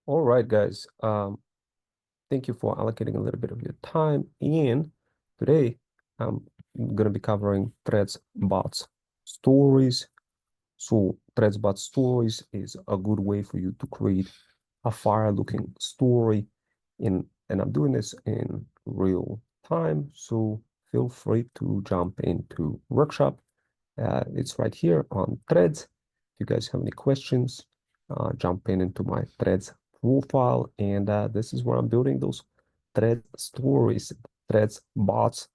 All right, guys. Thank you for allocating a little bit of your time. And today I'm going to be covering Threads bots stories. So Threads bot stories is a good way for you to create a fire-looking story and I'm doing this in real time. So feel free to jump into workshop. It's right here on Threads. If you guys have any questions, jump into my Threads profile, and this is where I'm building those Threads stories. Threads bots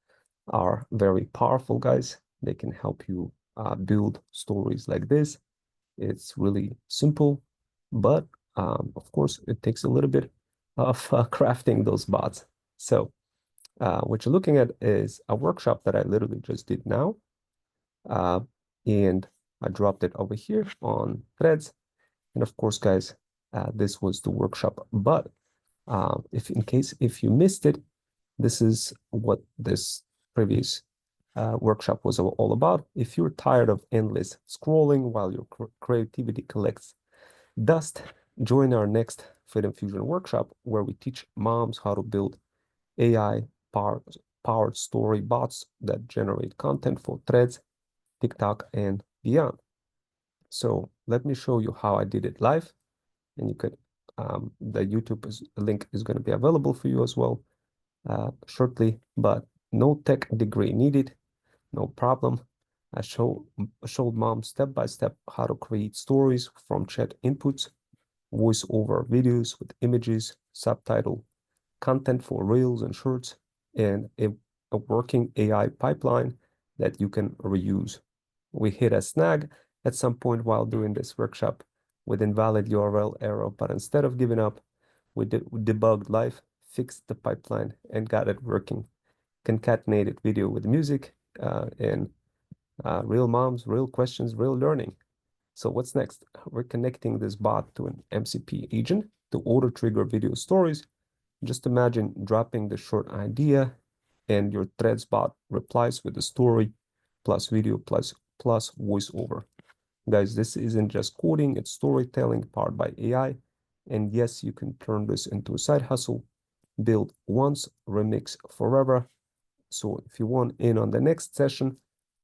are very powerful, guys. They can help you build stories like this. It's really simple, but of course, it takes a little bit of crafting those bots. So what you're looking at is a workshop that I literally just did now. Uh, and I dropped it over here on Threads. And of course, guys, this was the workshop. But if you missed it, this is what this previous workshop was all about. If you're tired of endless scrolling while your creativity collects dust, join our next Freedom Fusion workshop where we teach moms how to build AI powered story bots that generate content for Threads, TikTok, and beyond. So let me show you how I did it live, and you could the YouTube link is going to be available for you as well shortly, but no tech degree needed, no problem. I showed mom step by step how to create stories from chat inputs, voice over videos with images, subtitle, content for reels and shorts, and a working AI pipeline that you can reuse. We hit a snag at some point while doing this workshop with invalid URL error, but instead of giving up, we debugged live, fixed the pipeline, and got it working. Concatenated video with music and real moms, real questions, real learning. So what's next? We're connecting this bot to an MCP agent to auto-trigger video stories. Just imagine dropping the short idea and your Threads bot replies with a story plus video plus voiceover. Guys, this isn't just coding, it's storytelling powered by AI. And yes, you can turn this into a side hustle, build once, remix forever. So if you want in on the next session,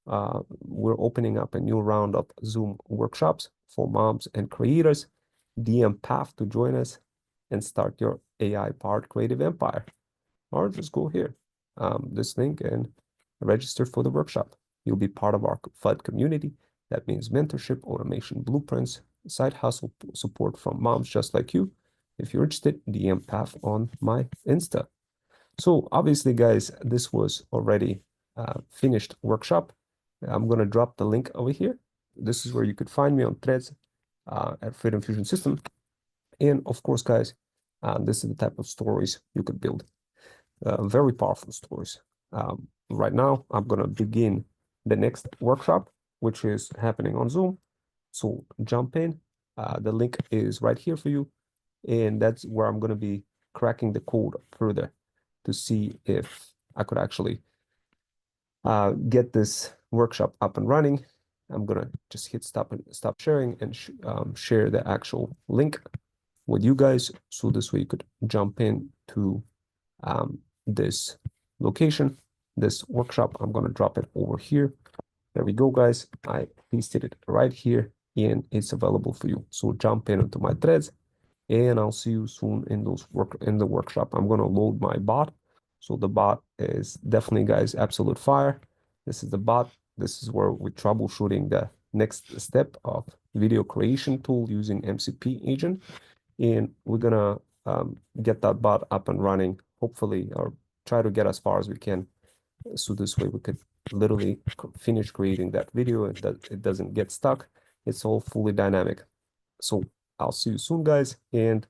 we're opening up a new round of Zoom workshops for moms and creators. DM Path to join us and start your AI-powered creative empire. Or just go here, this link, and register for the workshop. You'll be part of our FUD community. That means mentorship, automation blueprints, side hustle support from moms just like you. If you're interested, DM Path on my Insta. So obviously, guys, this was already finished workshop. I'm going to drop the link over here. This is where you could find me on Threads at Freedom Fusion System. And of course, guys, this is the type of stories you could build. Very powerful stories. Right now, I'm going to begin the next workshop, which is happening on Zoom. So jump in. The link is right here for you. And that's where I'm going to be cracking the code further to see if I could actually get this workshop up and running. I'm going to just hit stop sharing and share the actual link with you guys. So this way you could jump in to this location, this workshop. I'm going to drop it over here. There we go, guys. I pasted it right here and it's available for you. So jump in into my threads and I'll see you soon in the workshop. I'm going to load my bot. So the bot is definitely, guys, absolute fire. This is the bot. This is where we're troubleshooting the next step of video creation tool using MCP agent. And we're gonna get that bot up and running, hopefully, or try to get as far as we can. So this way we could literally finish creating that video and that it doesn't get stuck. It's all fully dynamic. So I'll see you soon, guys. And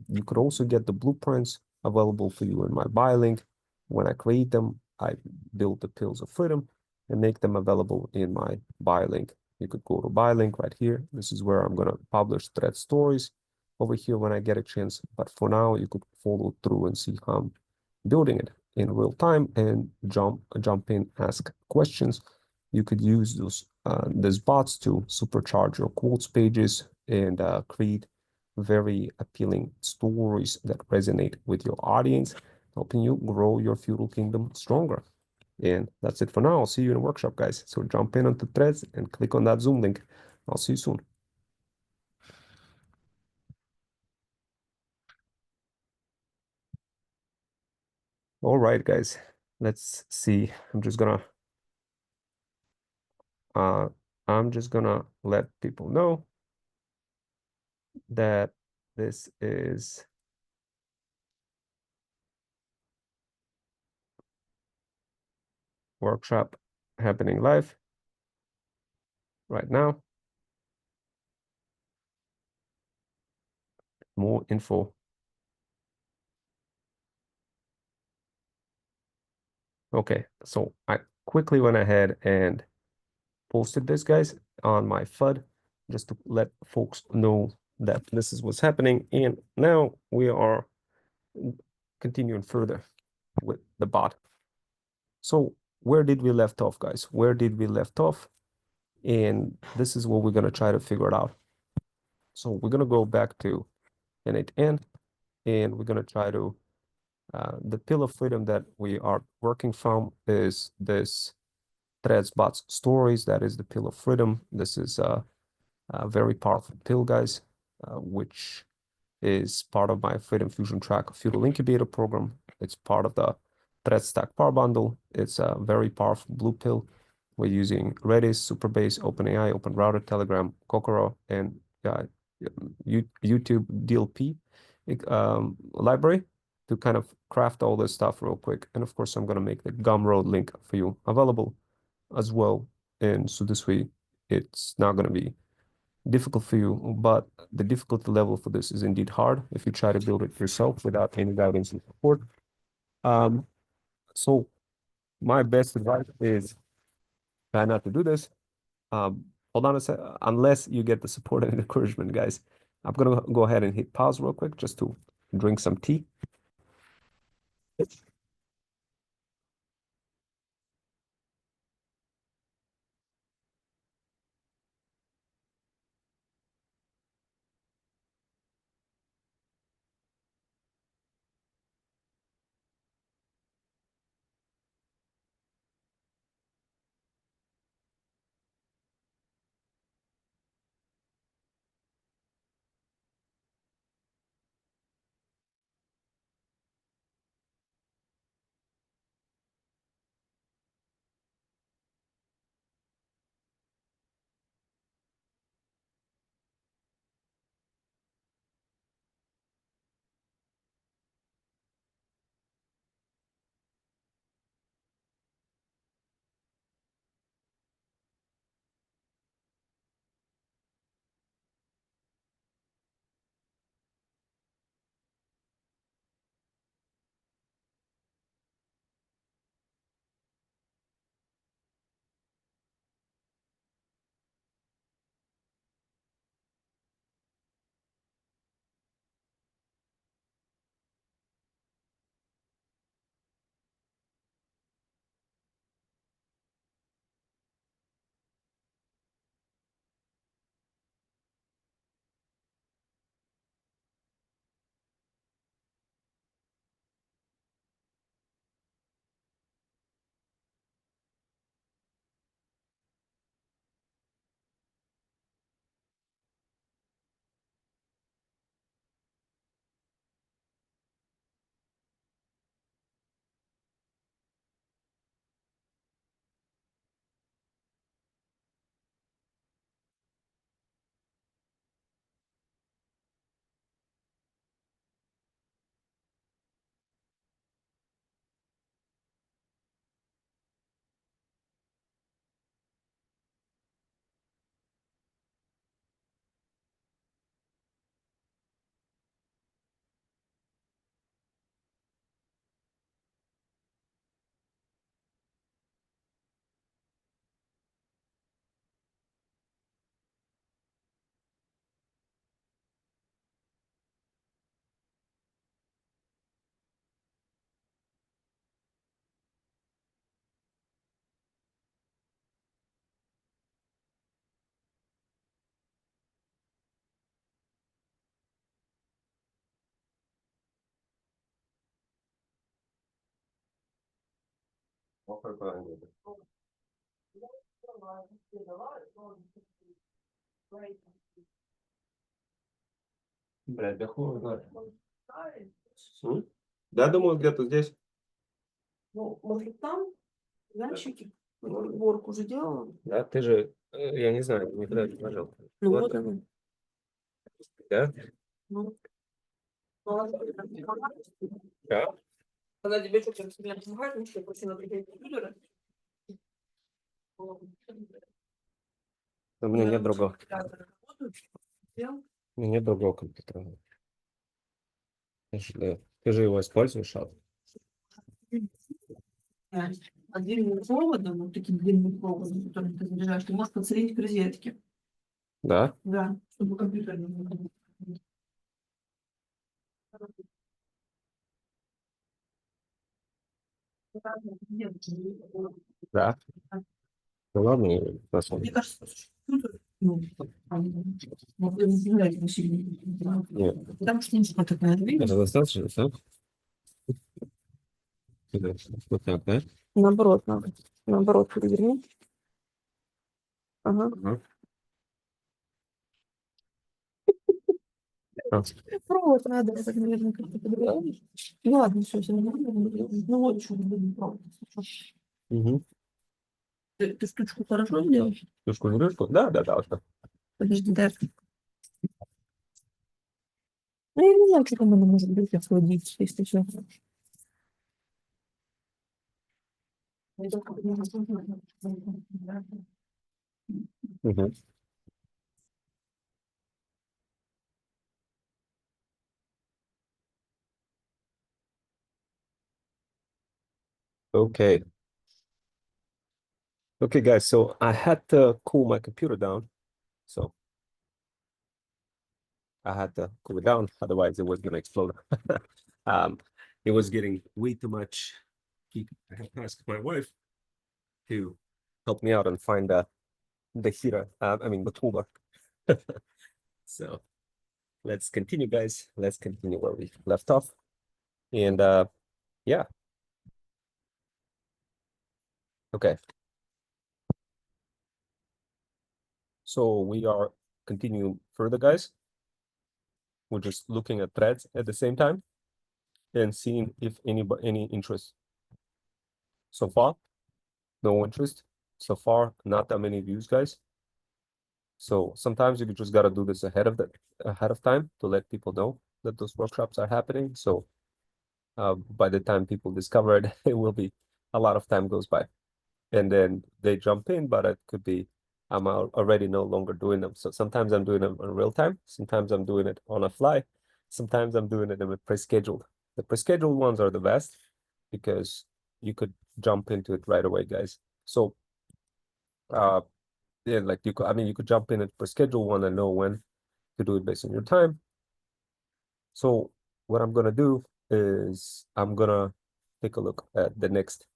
you could also get the blueprints available for you in my buy link. When I create them, I build the pills of freedom and make them available in my buy link. You could go to buy link right here. This is where I'm going to publish thread stories over here when I get a chance. But for now, you could follow through and see how I'm building it in real time and jump in, ask questions. You could use these bots to supercharge your quotes pages and create very appealing stories that resonate with your audience, helping you grow your feudal kingdom stronger. And that's it for now. I'll see you in the workshop, guys. So jump in onto Threads and click on that Zoom link. I'll see you soon. All right, guys. Let's see. Uh, I'm just gonna let people know that this is workshop happening live right now. More info. Okay, so I quickly went ahead and posted this, guys, on my FUD just to let folks know that this is what's happening. And now we are continuing further with the bot. So where did we left off, guys? Where did we left off? And this is what we're going to try to figure it out. So we're going to go back to N8N, and we're going to try to, the pill of freedom that we are working from is this threads bots stories. That is the pill of freedom. This is a very powerful pill, guys, which is part of my Freedom Fusion Track Feudal Incubator program. It's part of the Thread Stack Power Bundle. It's a very powerful blue pill. We're using Redis, Superbase, OpenAI, OpenRouter, Telegram, Kokoro, and YouTube DLP library to kind of craft all this stuff real quick. And of course, I'm going to make the Gumroad link for you available as well. And so this way, it's not going to be difficult for you, but the difficulty level for this is indeed hard if you try to build it yourself without any guidance and support. Um, so my best advice is try not to do this. Hold on a sec, unless you get the support and encouragement, guys. I'm gonna go ahead and hit pause real quick just to drink some tea. Блядь, да хуй знает. Да, думаю, где-то здесь. Ну, может, там ящики, сборку уже делала. Да, ты же, я не знаю, никогда не нажал. Ну, Вот. вот она. Да? Ну, Да. когда тебе что-то сильно помогает, ну что, просто надо приходить компьютера. У меня нет другого. У меня нет другого компьютера. Ты же его используешь, а? Отдельным проводом, вот таким длинным проводом, которым ты заряжаешь, ты можешь подсоединить к розетке. Да? Да, чтобы компьютер не был. Да. Ну ладно, я посмотрим. Мне кажется, компьютер, ну, я не знаю, это сильно. Нет. Потому что ничего такая Это видишь? достаточно, да? Вот так, да? Наоборот, надо. Наоборот, переверни. Ага. Ага. А, Провод надо, так, наверное, как-то подготовить. Ну ладно, все нормально. Ну вот что, будем пробовать. угу. Ты штучку хорошо сделаешь? Крышку? Да, да, да. Вот так. Подожди, дай. Ну, я не знаю, что там она может быть, охладить, если что. Угу. Okay. Okay, guys, so I had to cool my computer down. So I had to cool it down, otherwise it was gonna explode. Um, it was getting way too much heat. I had to ask my wife to help me out and find the heater. I mean the cooler. So let's continue, guys. Let's continue where we left off. And yeah. Okay. So we are continuing further, guys. We're just looking at threads at the same time and seeing if any interest. So far, no interest. So far, not that many views, guys. So sometimes you just gotta do this ahead of time to let people know that those workshops are happening. So by the time people discover it, it will be a lot of time goes by, and then they jump in. But it could be I'm already no longer doing them. So sometimes I'm doing them in real time. Sometimes I'm doing it on a fly. Sometimes I'm doing it in a pre-scheduled. The pre-scheduled ones are the best because you could jump into it right away, guys. So yeah, like you could, I mean, you could jump in it per schedule one and know when to do it based on your time. So what I'm gonna do is I'm gonna take a look at the next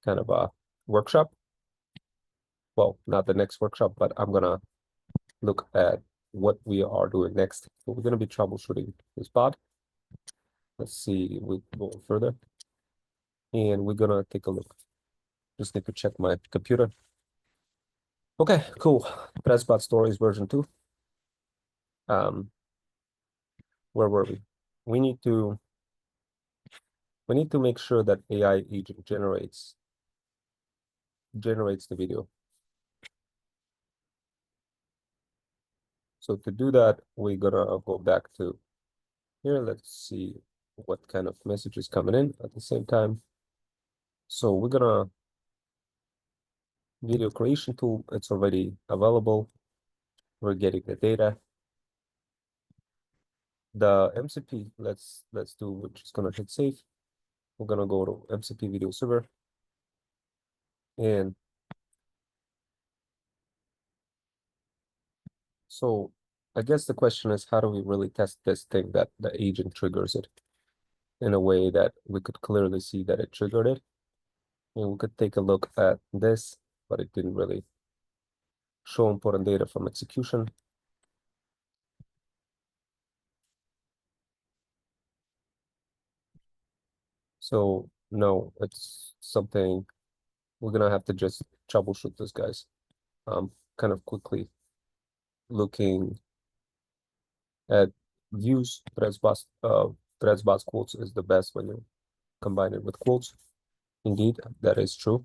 kind of workshop. Well, not the next workshop, but I'm gonna look at what we are doing next. So we're gonna be troubleshooting this pod. Let's see, we go further, and we're gonna take a look. Just need to check my computer. Okay, cool. Threadspot Stories version 2. Where were we? We need to make sure that AI agent generates the video. So to do that, we're gonna go back to here. Let's see what kind of message is coming in at the same time. So we're gonna video creation tool. It's already available. We're getting the data. The MCP, let's do, we're just gonna hit save. We're gonna go to MCP video server. And so I guess the question is, how do we really test this thing that the agent triggers it in a way that we could clearly see that it triggered it? And we could take a look at this, but it didn't really show important data from execution. So no, it's something we're gonna have to just troubleshoot this, guys. Kind of quickly looking at views, threads bots quotes is the best when you combine it with quotes. Indeed, that is true.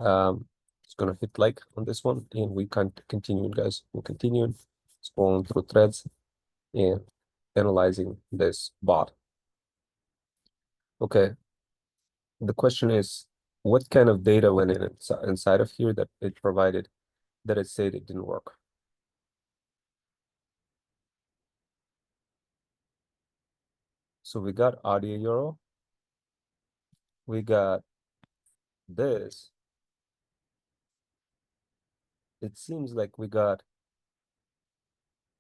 It's gonna hit like on this one, and we can't continue, guys. We'll continue scrolling through threads and analyzing this bot. Okay, the question is, what kind of data went in inside of here that it provided that it said it didn't work? So we got audio URL, we got this. It seems like we got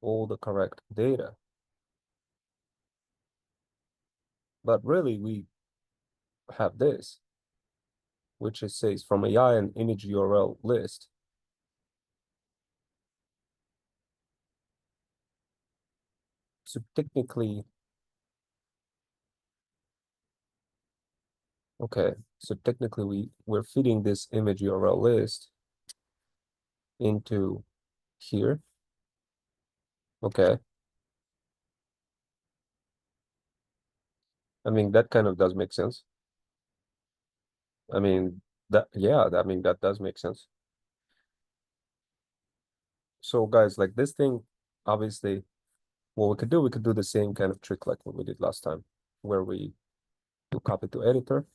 all the correct data, but really we have this, which it says from AI and image URL list. So technically, okay, so technically we're feeding this image URL list into here. Okay. I mean, that kind of does make sense. I mean, that does make sense. So guys, like this thing, obviously, what we could do the same kind of trick like what we did last time, where we do copy to editor,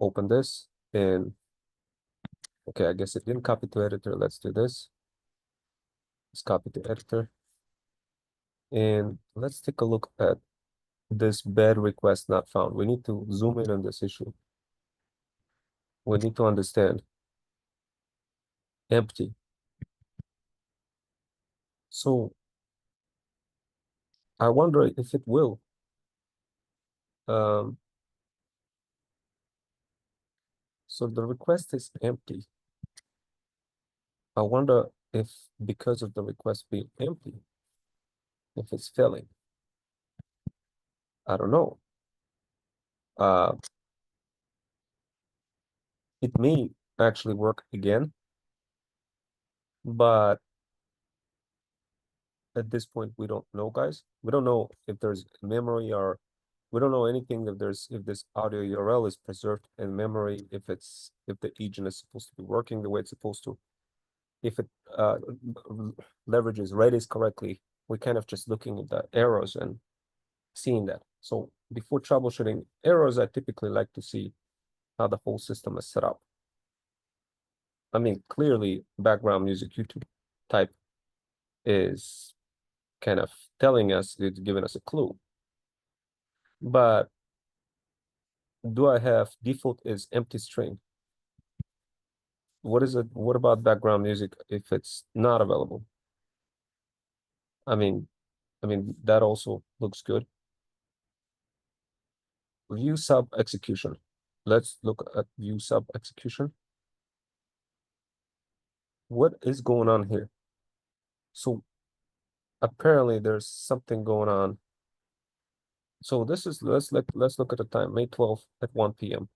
open this, and okay, I guess it didn't copy to editor. Let's do this. Let's copy to editor. And let's take a look at this bad request not found. We need to zoom in on this issue. We need to understand empty. So I wonder if it will. So the request is empty. I wonder if because of the request being empty, if it's failing. I don't know. Uh, it may actually work again, but at this point we don't know, guys. We don't know if there's memory or we don't know anything if this audio URL is preserved in memory, if the agent is supposed to be working the way it's supposed to, if it leverages Redis correctly. We're kind of just looking at the errors and seeing that. So before troubleshooting errors, I typically like to see how the whole system is set up. I mean, clearly background music YouTube type is kind of telling us, it's giving us a clue. But do I have default is empty string? What is it? What about background music if it's not available? I mean, that also looks good. View sub execution. Let's look at view sub execution. What is going on here? So apparently there's something going on. So this is let's look at the time, May 12th at 1 p.m.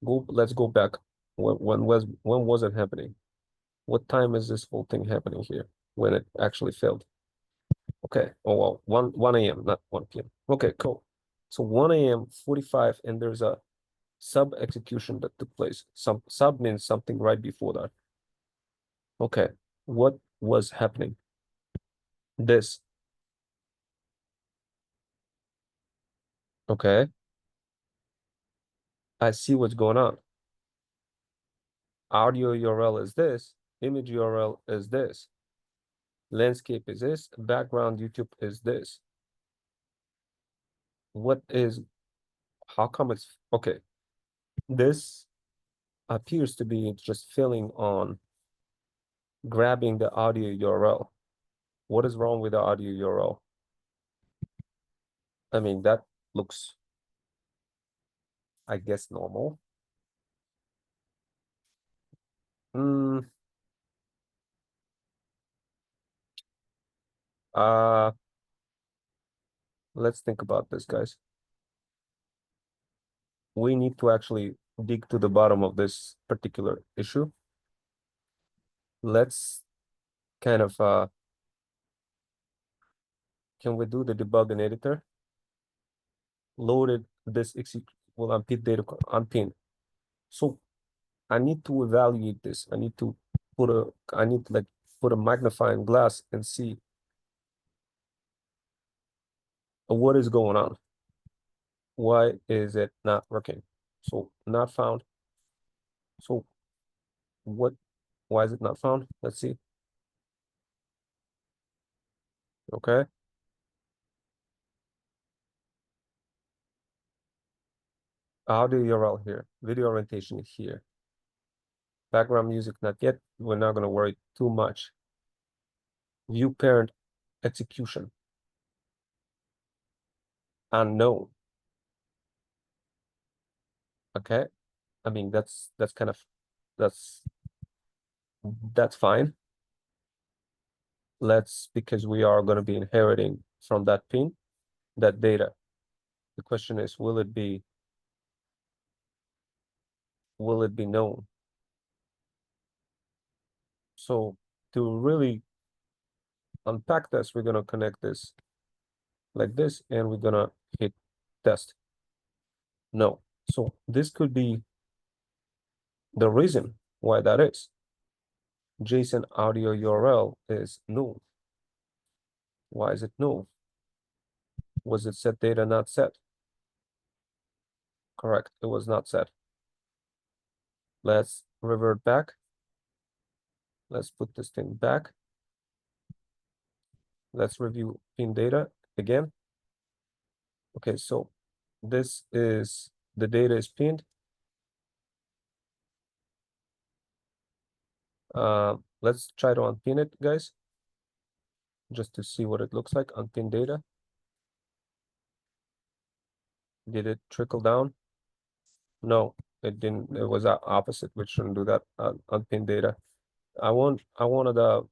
Let's go back. When was it happening? What time is this whole thing happening here when it actually failed? Okay. Oh well, 1 a.m., not 1 p.m. Okay, cool. So 1 a.m. 45, and there's a sub execution that took place. Some sub means something right before that. Okay. What was happening? This. Okay. I see what's going on. Audio URL is this, image URL is this, landscape is this, background YouTube is this. How come it's, okay. This appears to be just filling on grabbing the audio URL. What is wrong with the audio URL? I mean, that looks, I guess, normal. Hmm. Uh, let's think about this, guys. we need to actually dig to the bottom of this particular issue. Let's kind of, can we do the debug in editor? Loaded this will unpin data unpin. So I need to evaluate this. I need to like put a magnifying glass and see what is going on. Why is it not working? So not found. So why is it not found? Let's see. Okay. Audio URL here. Video orientation here. Background music not yet. We're not going to worry too much. View parent execution. Unknown. Okay. I mean, that's kind of, that's fine. Because we are going to be inheriting from that pin, that data. The question is, will it be known? So to really unpack this, we're going to connect this like this, and we're going to hit test. No. So this could be the reason why that is. JSON audio URL is null. Why is it null? Was it set data not set? Correct, it was not set. Let's revert back. Let's put this thing back. Let's review pin data again. Okay, so this is, the data is pinned. Let's try to unpin it, guys, just to see what it looks like. Unpin data. Did it trickle down? No, it didn't. It was opposite. We shouldn't do that. Unpin data. I want the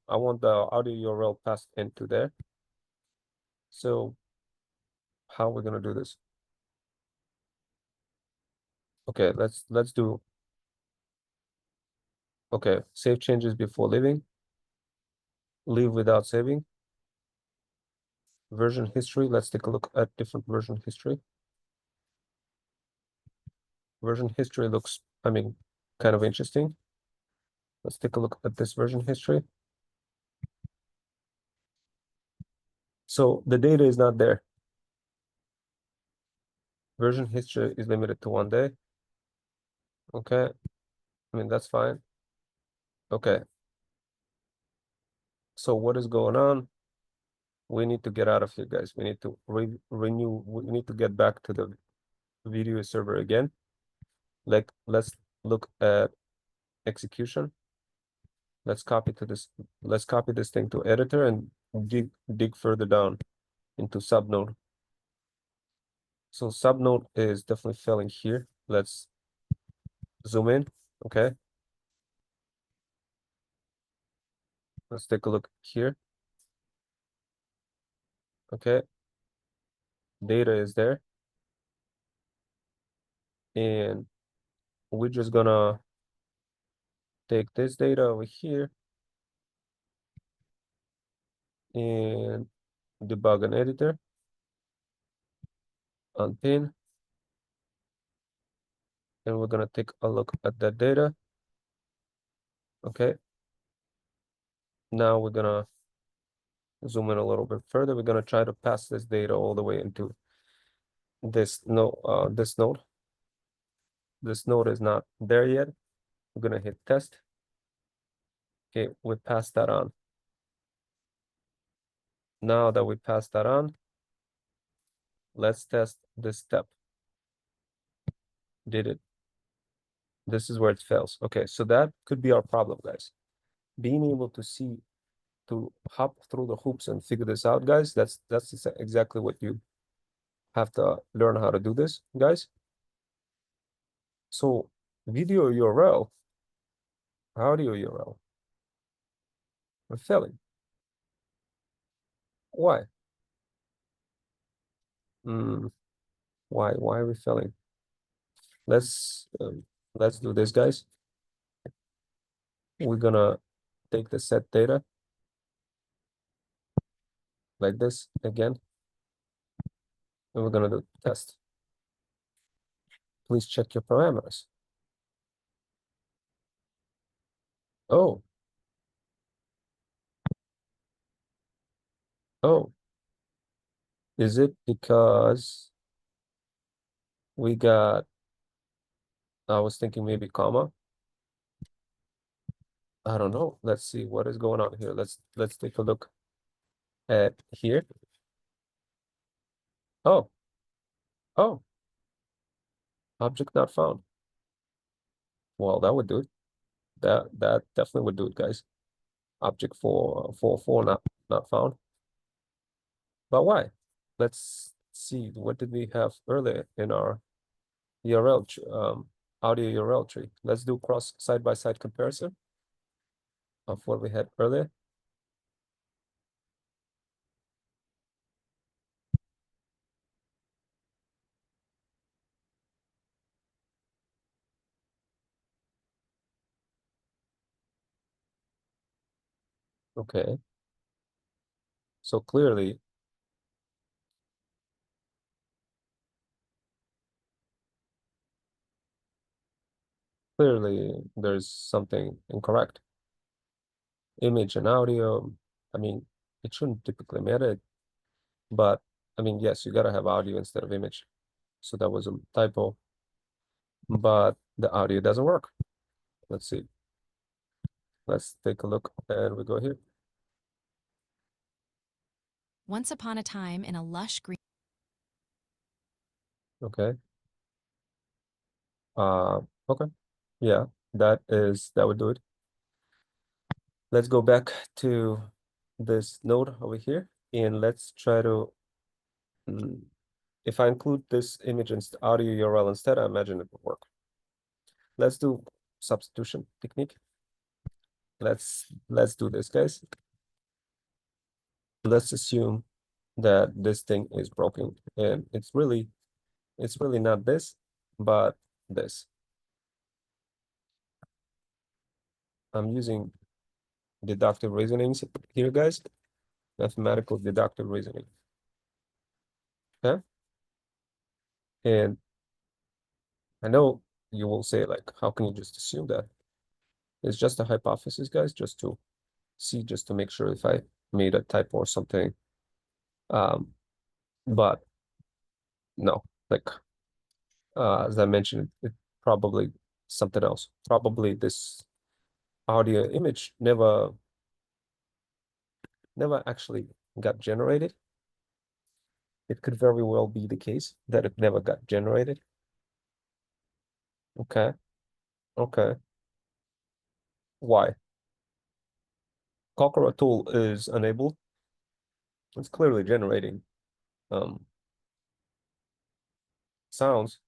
audio URL passed into there. So how are we gonna do this? Okay, let's do. Okay, save changes before leaving. Leave without saving. Version history. Let's take a look at different version history. Version history looks, I mean, kind of interesting. Let's take a look at this version history. So the data is not there. Version history is limited to 1 day. Okay, I mean, that's fine. Okay. So what is going on? We need to get out of here, guys. We need to renew. We need to get back to the video server again. Like, let's look at execution. Let's copy this thing to editor and dig further down into subnode. So subnode is definitely failing here. Let's zoom in. Okay. Let's take a look here. Okay. Data is there. And we're just gonna take this data over here and debug an editor. Unpin. And we're gonna take a look at that data. Okay. Now we're gonna zoom in a little bit further. We're gonna try to pass this data all the way into this node. This node is not there yet. We're gonna hit test. Okay, we passed that on. Now that we passed that on, let's test this step. Did it? This is where it fails. Okay, so that could be our problem, guys. Being able to see, to hop through the hoops and figure this out, guys, that's exactly what you have to learn how to do this, guys. So video URL, audio URL, we're failing. Why? Why are we failing? let's do this, guys. We're gonna take the set data like this again, and we're gonna do test. Please check your parameters. Oh. Oh. Is it because we got, I was thinking maybe comma. I don't know. Let's see what is going on here. Let's take a look at here. Oh. Oh. Object not found. Well, that would do it. That definitely would do it, guys. Object 444 not found. But why? Let's see. What did we have earlier in our URL audio URL tree? Let's do cross side-by-side comparison of what we had earlier. Okay. So clearly there's something incorrect. Image and audio, I mean, it shouldn't typically matter, but I mean, yes, you gotta have audio instead of image. So that was a typo, but the audio doesn't work. Let's see. Let's take a look, and we go here. Once upon a time in a lush green. Okay. Okay. Yeah, that would do it. Let's go back to this node over here, and let's try to, if I include this image and audio URL instead, I imagine it would work. Let's do substitution technique. Let's do this, guys. Let's assume that this thing is broken, and it's really not this, but this. I'm using deductive reasonings here, guys. Mathematical deductive reasoning. Okay. And I know you will say, like, how can you just assume that? It's just a hypothesis, guys, just to see, just to make sure if I made a typo or something. But no, like, as I mentioned, it probably something else. Probably this audio image never actually got generated. It could very well be the case that it never got generated. Okay. Okay. Why? Kokoro tool is enabled. It's clearly generating sounds.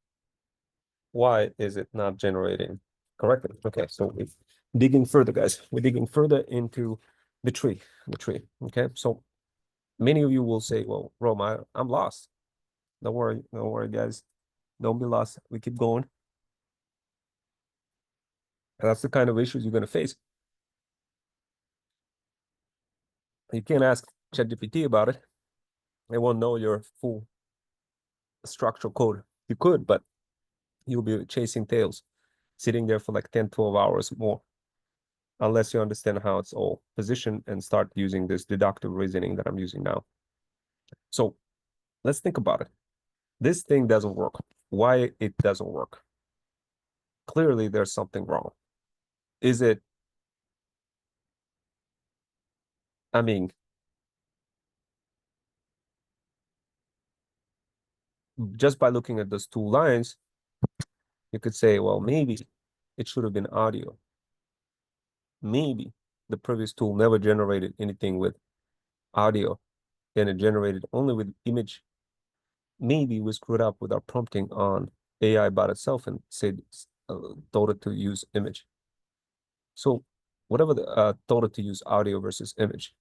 Why is it not generating correctly? Okay, so we're digging further, guys. We're digging further into the tree. Okay, so many of you will say, well, Rome, I'm lost. Don't worry, guys. Don't be lost. We keep going. And that's the kind of issues you're going to face. You can't ask ChatGPT about it. They won't know your full structural code. You could, but you'll be chasing tails, sitting there for like 10, 12 hours more, unless you understand how it's all positioned and start using this deductive reasoning that I'm using now. So let's think about it. This thing doesn't work. Why it doesn't work? Clearly, there's something wrong. Is it, I mean, just by looking at those two lines, you could say, well, maybe it should have been audio. Maybe the previous tool never generated anything with audio, and it generated only with image. Maybe we screwed up with our prompting on AI by itself and said told it to use image. So whatever told it to use audio versus image.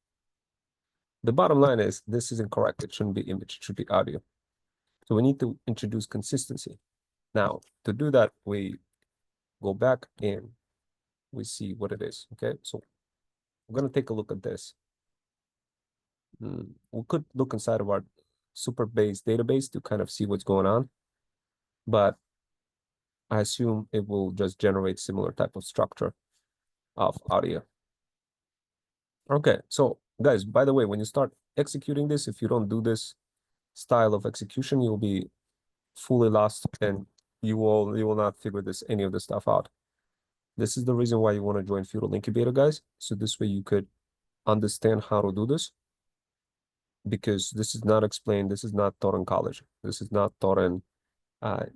The bottom line is this is incorrect. It shouldn't be image. It should be audio. So we need to introduce consistency. Now, to do that, we go back and we see what it is. Okay, so we're gonna take a look at this. We could look inside of our Supabase database to kind of see what's going on, but I assume it will just generate similar type of structure of audio. Okay, so guys, by the way, when you start executing this, if you don't do this style of execution, you'll be fully lost and you will not figure any of this stuff out. This is the reason why you want to join Feudal Incubator, guys. So this way you could understand how to do this, because this is not explained. This is not taught in college. This is not taught in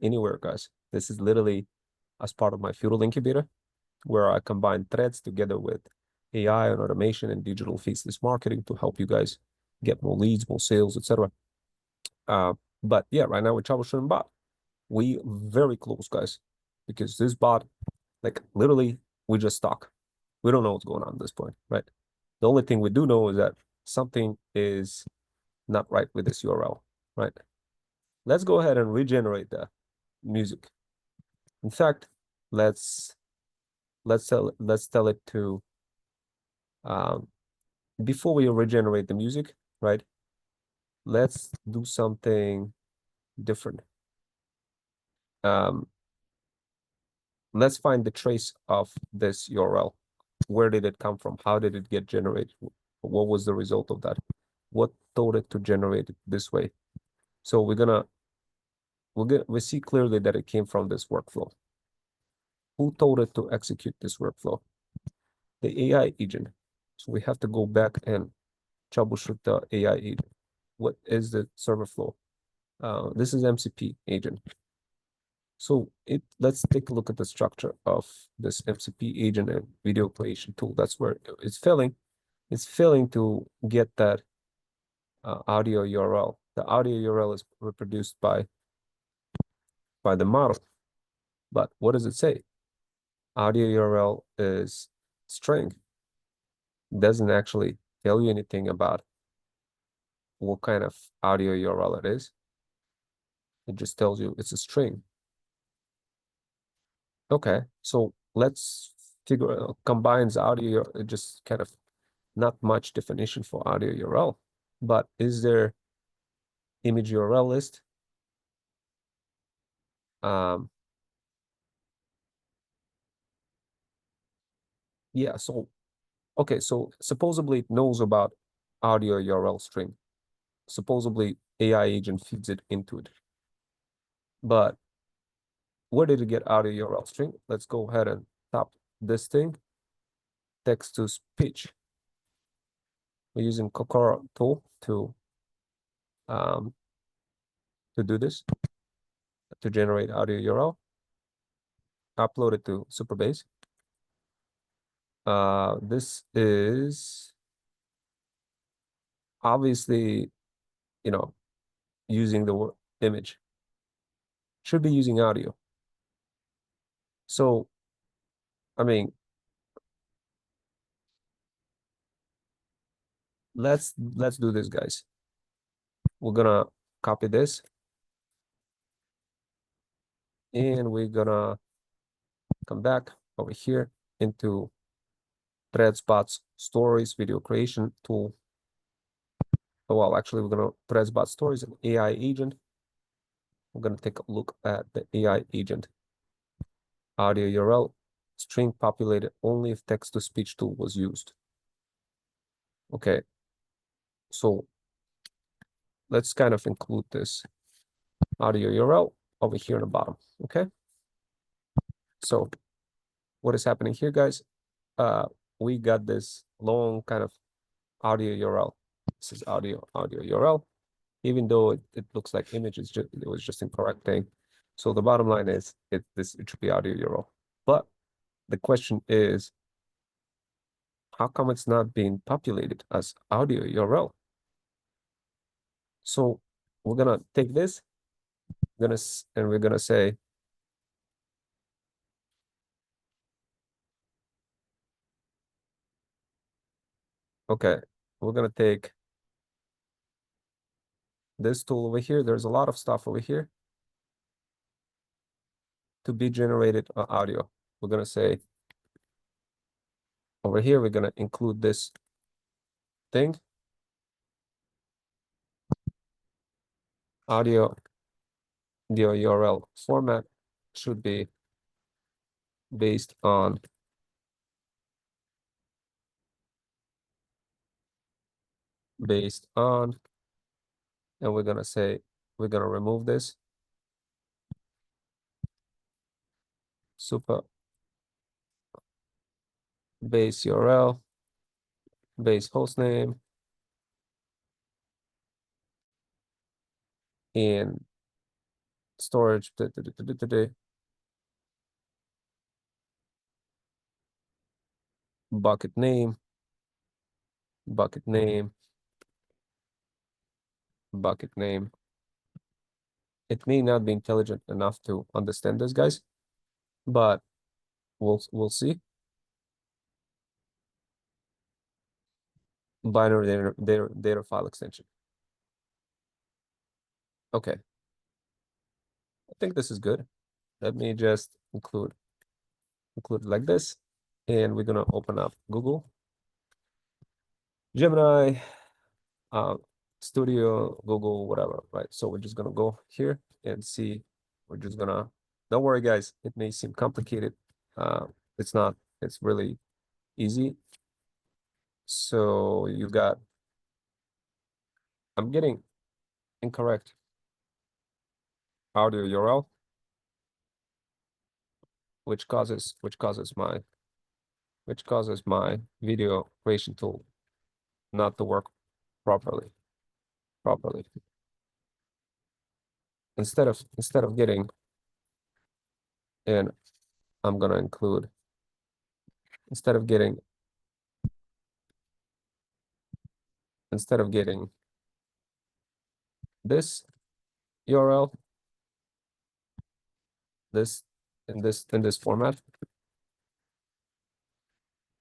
anywhere, guys. This is literally as part of my Feudal Incubator, where I combine threads together with AI and automation and digital faceless marketing to help you guys get more leads, more sales, etc. But yeah, right now we're troubleshooting bot. We very close, guys, because this bot, like literally, we just stuck. We don't know what's going on at this point, right? The only thing we do know is that something is not right with this URL, right? Let's go ahead and regenerate the music. In fact, let's tell it to before we regenerate the music, right? Let's do something different. Let's find the trace of this URL. Where did it come from? How did it get generated? What was the result of that? What told it to generate it this way? So we see clearly that it came from this workflow. Who told it to execute this workflow? The AI agent. So we have to go back and troubleshoot the AI agent. What is the server flow? This is MCP agent. So let's take a look at the structure of this MCP agent and video creation tool. That's where it's failing. It's failing to get that audio URL. The audio URL is reproduced by the model. But what does it say? Audio URL is string. It doesn't actually tell you anything about what kind of audio URL it is. It just tells you it's a string. Okay, so let's figure combines audio, just kind of not much definition for audio URL, but is there image URL list? Yeah, so okay, so supposedly it knows about audio URL string. Supposedly AI agent feeds it into it. But where did it get audio URL string? Let's go ahead and tap this thing, text to speech. We're using Kokoro tool to do this, to generate audio URL. Upload it to Supabase. This is obviously, using the word image. Should be using audio. So, I mean, let's do this, guys. We're gonna copy this, and we're gonna come back over here into ThreadSpot's stories video creation tool. Well, actually, we're gonna ThreadSpot stories and AI agent. We're gonna take a look at the AI agent. Audio URL string populated only if text-to-speech tool was used. Okay, so let's kind of include this audio URL over here in the bottom. Okay, so what is happening here, guys? We got this long kind of audio URL. This is audio URL. Even though it looks like image, it was just incorrect thing. So the bottom line is it should be audio URL. But the question is, how come it's not being populated as audio URL? So we're gonna take this, and we're gonna say, okay, we're gonna take this tool over here. There's a lot of stuff over here. to be generated audio. We're gonna say over here, we're gonna include this thing. Audio, the URL format should be based on and we're gonna say we're gonna remove this super base URL, base hostname, and storage bucket name, bucket name, bucket name. It may not be intelligent enough to understand this, guys, but we'll see. Binary data file extension. Okay. I think this is good. Let me just include it like this. And we're gonna open up Google, Gemini, Studio, Google, whatever, right? So we're just gonna go here and see. We're just gonna, don't worry guys, it may seem complicated. It's not, it's really easy. So you got, I'm getting incorrect audio URL, which causes my video creation tool not to work properly. Instead of getting, and I'm gonna include, instead of getting this URL, this in this format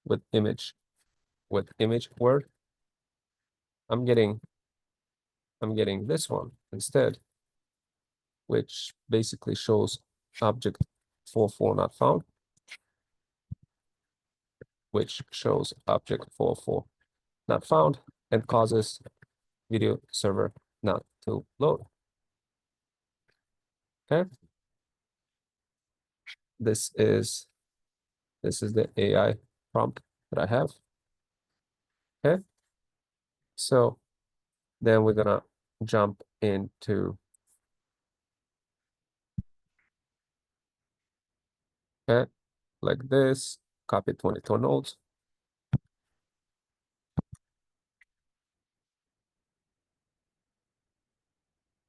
with image word, I'm getting this one instead, which basically shows object 44 not found, which shows object 44 not found and causes video server not to load. Okay. This is the AI prompt that I have. Okay. So then we're gonna jump into, okay, like this, copy 22 nodes.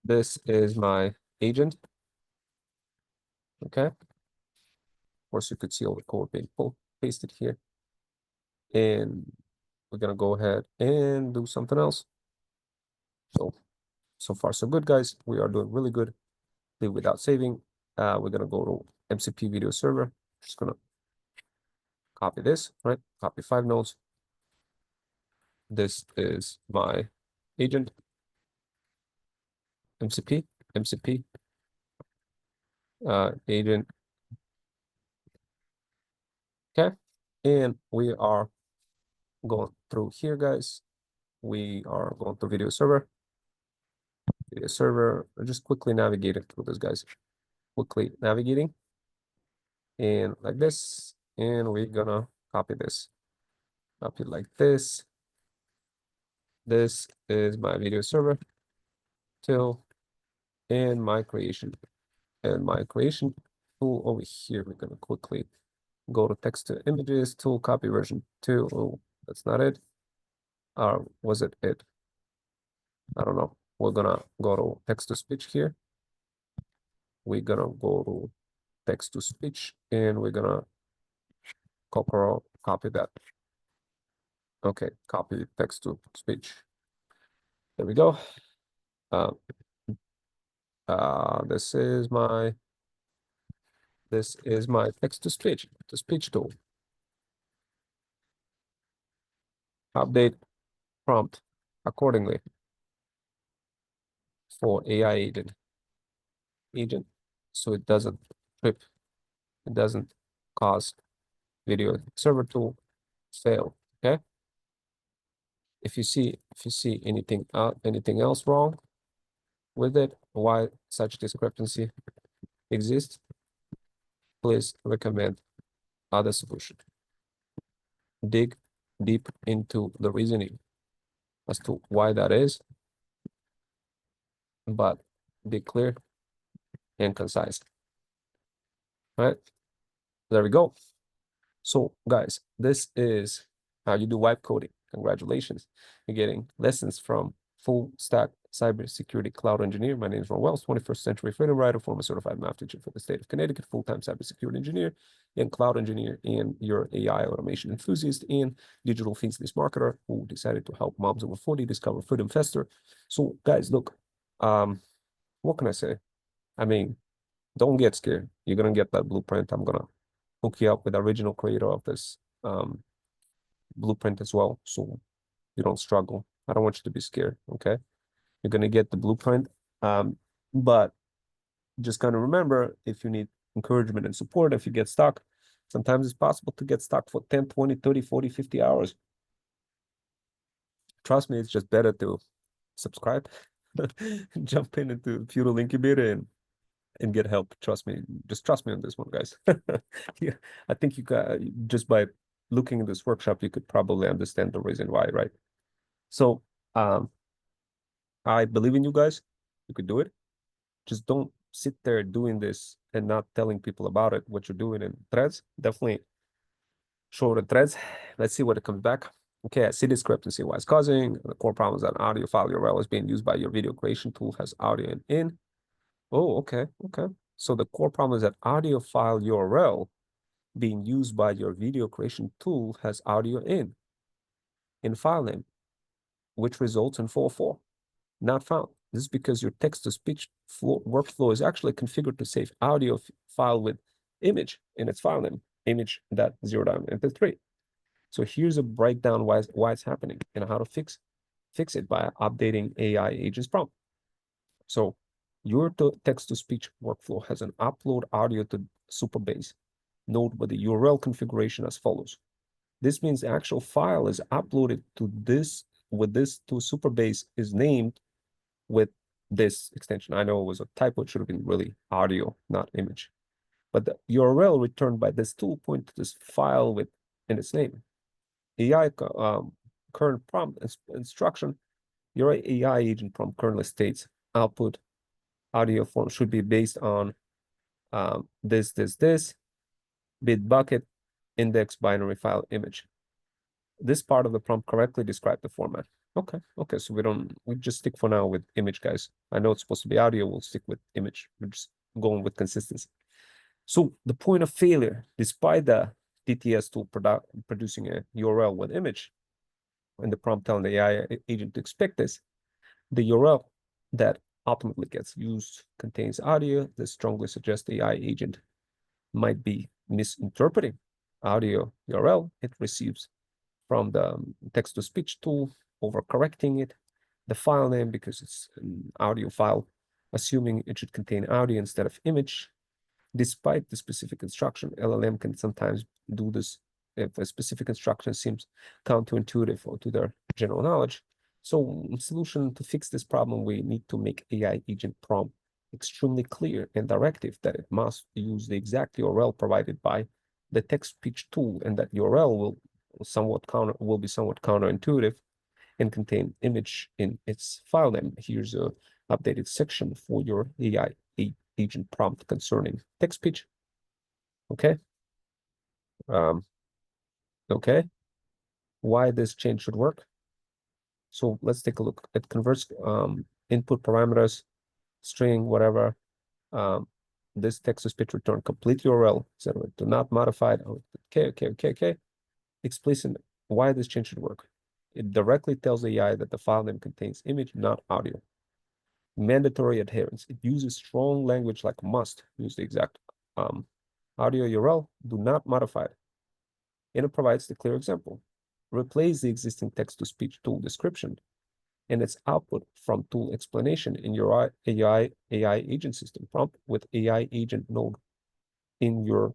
This is my agent. Okay. Of course, you could see all the code being pasted here. And we're gonna go ahead and do something else. So far so good, guys. We are doing really good. Live without saving. We're gonna go to MCP video server. Just gonna copy this, right? Copy 5 nodes. This is my agent. MCP, agent. Okay, and we are going through here, guys. We are going to video server. Video server. Just quickly navigating through this, guys. Quickly navigating, and like this, and we're gonna copy this. Copy like this. This is my video server. Till and my creation. And my creation tool over here, we're gonna quickly go to text to images tool, copy version 2. Oh, that's not it. Was it it? I don't know. We're gonna go to text to speech here. We're gonna go to text to speech and we're gonna copy that. Okay, copy text to speech. There we go. This is my text to speech tool. Update prompt accordingly for AI agent so it doesn't trip It doesn't cause video server to fail. Okay. If you see anything else wrong with it, why such discrepancy exists, please recommend other solution. Dig deep into the reasoning as to why that is, but be clear and concise. All right, there we go. So guys, this is how you do wipe coding. Congratulations. You're getting lessons from full stack cybersecurity cloud engineer. My name is Ron Wells, 21st century freedom writer, former certified math teacher for the state of Connecticut, full-time cybersecurity engineer and cloud engineer, and your AI automation enthusiast and digital business marketer who decided to help moms over 40 discover freedom faster. So guys, look, what can I say? I mean, don't get scared. You're gonna get that blueprint. I'm gonna hook you up with the original creator of this blueprint as well, so you don't struggle. I don't want you to be scared. Okay, you're gonna get the blueprint, but just kind of remember, if you need encouragement and support, if you get stuck, sometimes it's possible to get stuck for 10, 20, 30, 40, 50 hours. Trust me, it's just better to subscribe, jump into the Feudal Incubator and get help. Trust me, just trust me on this one, guys. Yeah, I think you got, just by looking at this workshop, you could probably understand the reason why, right? So I believe in you guys. You could do it. Just don't sit there doing this and not telling people about it, what you're doing in threads. Definitely show the threads. Let's see what it comes back. Okay, I see discrepancy. Why it's causing. The core problem is that audio file URL is being used by your video creation tool has audio in. Oh, okay. So the core problem is that audio file URL being used by your video creation tool has audio in file name, which results in 404, not found. This is because your text-to-speech workflow is actually configured to save audio file with image in its file name, image.0.mp3. So here's a breakdown why it's happening and how to fix it by updating AI agents prompt. So your text-to-speech workflow has an upload audio to Supabase. Note with the URL configuration as follows. This means the actual file is uploaded to this, to Supabase is named with this extension. I know it was a typo, it should have been really audio, not image. But the URL returned by this tool point to this file with in its name. AI current prompt instruction, your AI agent prompt currently states output audio form should be based on this bit bucket index binary file image. This part of the prompt correctly described the format. Okay, so we just stick for now with image, guys. I know it's supposed to be audio, we'll stick with image. We're just going with consistency. So the point of failure, despite the TTS tool producing a URL with image, and the prompt telling the AI agent to expect this, the URL that ultimately gets used contains audio that strongly suggests the AI agent might be misinterpreting audio URL it receives from the text-to-speech tool, overcorrecting it, the file name because it's an audio file, assuming it should contain audio instead of image. Despite the specific instruction, LLM can sometimes do this if a specific instruction seems counterintuitive or to their general knowledge. So, solution to fix this problem, we need to make AI agent prompt extremely clear and directive that it must use the exact URL provided by the text-speech tool, and that URL will be somewhat counterintuitive and contain image in its file name. Here's a updated section for your AI agent prompt concerning text-speech. Okay. Okay. Why this change should work? So let's take a look. It converts input parameters, string, whatever. This text-to-speech return complete URL, etc. Do not modify it. Okay. Explicit why this change should work. It directly tells AI that the file name contains image, not audio. Mandatory adherence. It uses strong language like must use the exact audio URL. Do not modify it. And it provides the clear example. Replace the existing text-to-speech tool description and its output from tool explanation in your AI agent system prompt with AI agent node in your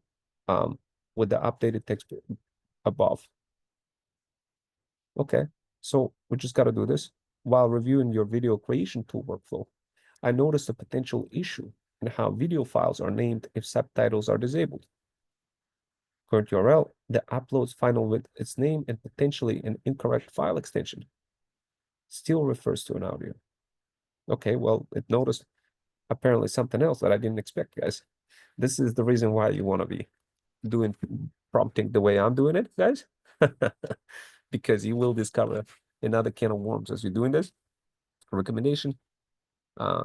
with the updated text above. Okay, so we just got to do this. While reviewing your video creation tool workflow, I noticed a potential issue in how video files are named if subtitles are disabled. Current URL, the upload's final with its name and potentially an incorrect file extension still refers to an audio. Okay, well, it noticed apparently something else that I didn't expect, guys. This is the reason why you want to be doing prompting the way I'm doing it, guys. Because you will discover another can of worms as you're doing this. Recommendation,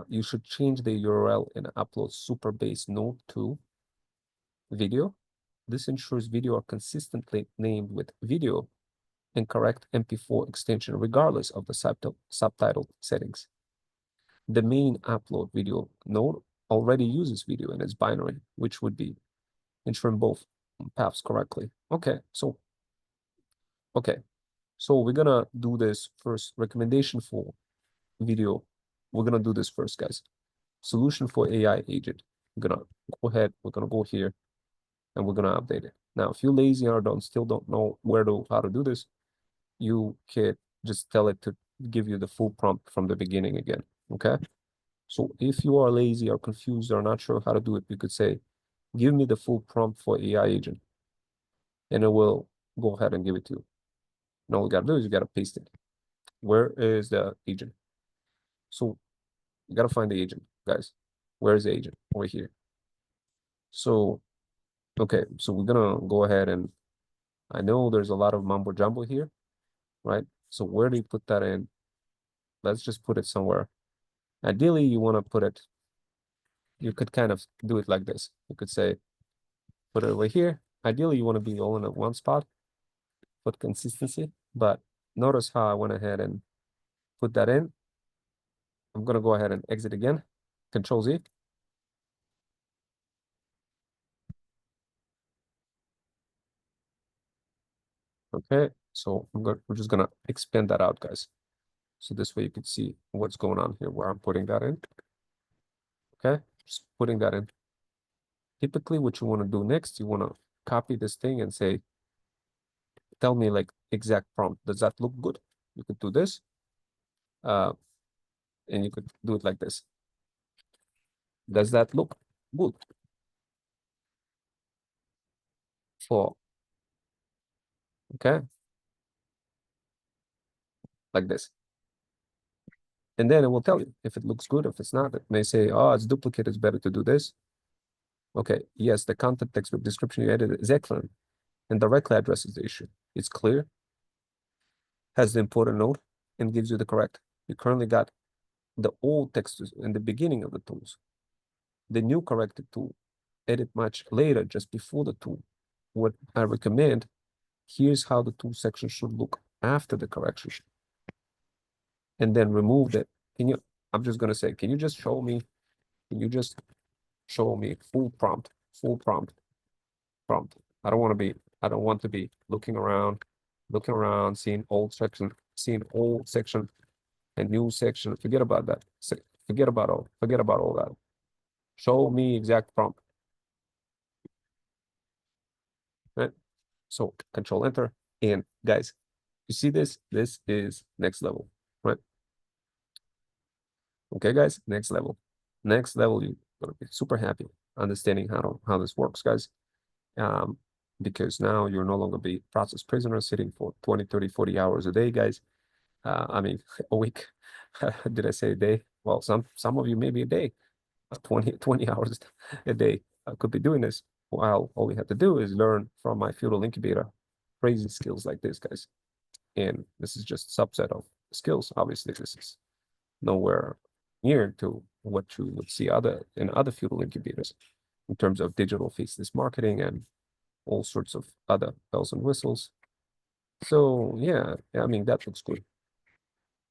you should change the URL and upload super base node to video. This ensures video are consistently named with video and correct MP4 extension regardless of the subtitle settings. The main upload video node already uses video in its binary, which would be ensuring both paths correctly. Okay, so we're gonna do this first. Recommendation for video. We're gonna do this first, guys. Solution for AI agent. We're gonna go ahead. We're gonna go here, and we're gonna update it. Now, if you're lazy or still don't know how to do this, you can just tell it to give you the full prompt from the beginning again. Okay. So if you are lazy or confused or not sure how to do it, you could say, "Give me the full prompt for AI agent," and it will go ahead and give it to you. And all you gotta do is you gotta paste it. Where is the agent? So you gotta find the agent, guys. Where is the agent? Over here. So, okay, so we're gonna go ahead and I know there's a lot of mumbo jumbo here, right? So where do you put that in? Let's just put it somewhere. Ideally, you want to put it, you could kind of do it like this. You could say, put it over here. Ideally, you want to be all in at one spot, put consistency, but notice how I went ahead and put that in. I'm going to go ahead and exit again, Control Z. Okay, so we're just going to expand that out, guys. So this way you can see what's going on here, where I'm putting that in. Okay, just putting that in. Typically, what you want to do next, you want to copy this thing and say, tell me like exact prompt. Does that look good? You could do this. And you could do it like this. Does that look good? Okay. Like this. And then it will tell you if it looks good, if it's not. It may say, oh, it's duplicate, it's better to do this. Okay, yes, the content text with description you edited is excellent and directly addresses the issue. It's clear, has the important node, and gives you the correct. You currently got the old text in the beginning of the tools. The new corrected tool, edit much later, just before the tool. What I recommend, here's how the tool section should look after the correction. And then remove that. I'm just gonna say, can you just show me full prompt? I don't want to be looking around, seeing old section and new section. Forget about that. Forget about all that. Show me exact prompt. Right? So Control Enter, and guys, you see this? This is next level, right? Okay, guys, next level. Next level, you're gonna be super happy understanding how this works, guys. Because now you're no longer be process prisoner sitting for 20, 30, 40 hours a day, guys. I mean, a week. Did I say a day? Well, some of you maybe a day, 20 hours a day. I could be doing this while all we have to do is learn from my feudal incubator crazy skills like this, guys. And this is just a subset of skills. Obviously, this is nowhere near to what you would see in other feudal incubators in terms of digital faceless marketing and all sorts of other bells and whistles. So yeah, I mean, that looks good.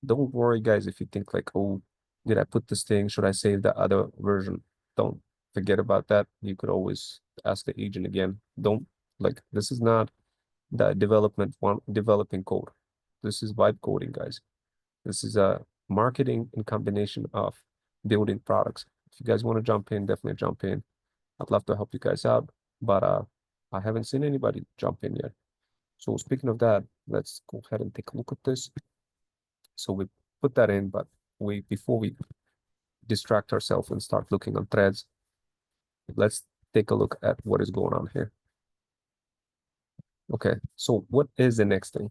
Don't worry, guys, if you think like, oh, did I put this thing? Should I save the other version? Don't forget about that. You could always ask the agent again. This is not the developing code. This is vibe coding, guys. This is a marketing in combination of building products. If you guys want to jump in, definitely jump in. I'd love to help you guys out, but I haven't seen anybody jump in yet. So speaking of that, let's go ahead and take a look at this. So we put that in, but before we distract ourselves and start looking on threads, let's take a look at what is going on here. Okay, so what is the next thing?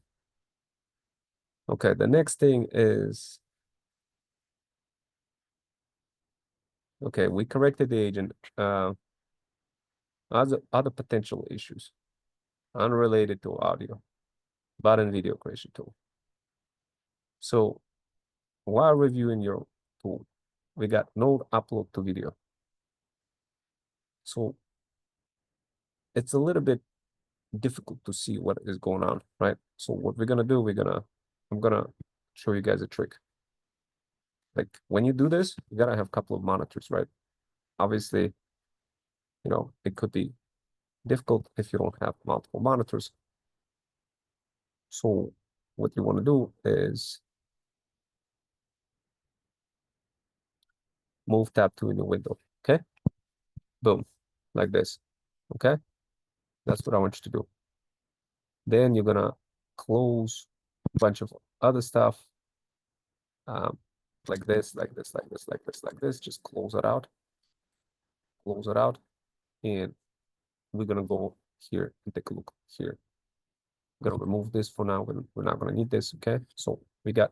Okay, the next thing is, okay, we corrected the agent. Other potential issues unrelated to audio, button video creation tool. So while reviewing your tool, we got no upload to video. So it's a little bit difficult to see what is going on, right? So what we're gonna do, I'm gonna show you guys a trick. Like when you do this, you gotta have a couple of monitors, right? Obviously, you know, it could be difficult if you don't have multiple monitors. So what you want to do is move tab 2 in your window, okay? Boom, like this, okay? That's what I want you to do. Then you're gonna close a bunch of other stuff, like this, like this, like this, like this, like this. Just close it out, and we're gonna go here and take a look here. I'm gonna remove this for now. We're not gonna need this, okay? So we got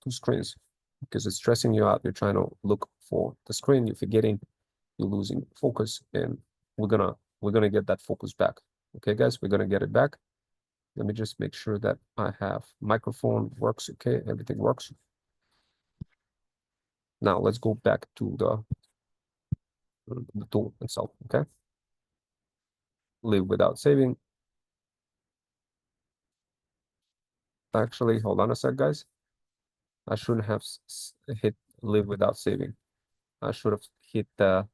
two screens because it's stressing you out. You're trying to look for the screen, you're forgetting, you're losing focus, and we're gonna get that focus back. Okay, guys, we're gonna get it back. Let me just make sure that I have microphone works. Okay, everything works. Now let's go back to the tool itself. Okay, live without saving. Actually, hold on a sec, guys. I shouldn't have hit live without saving. I should have hit the.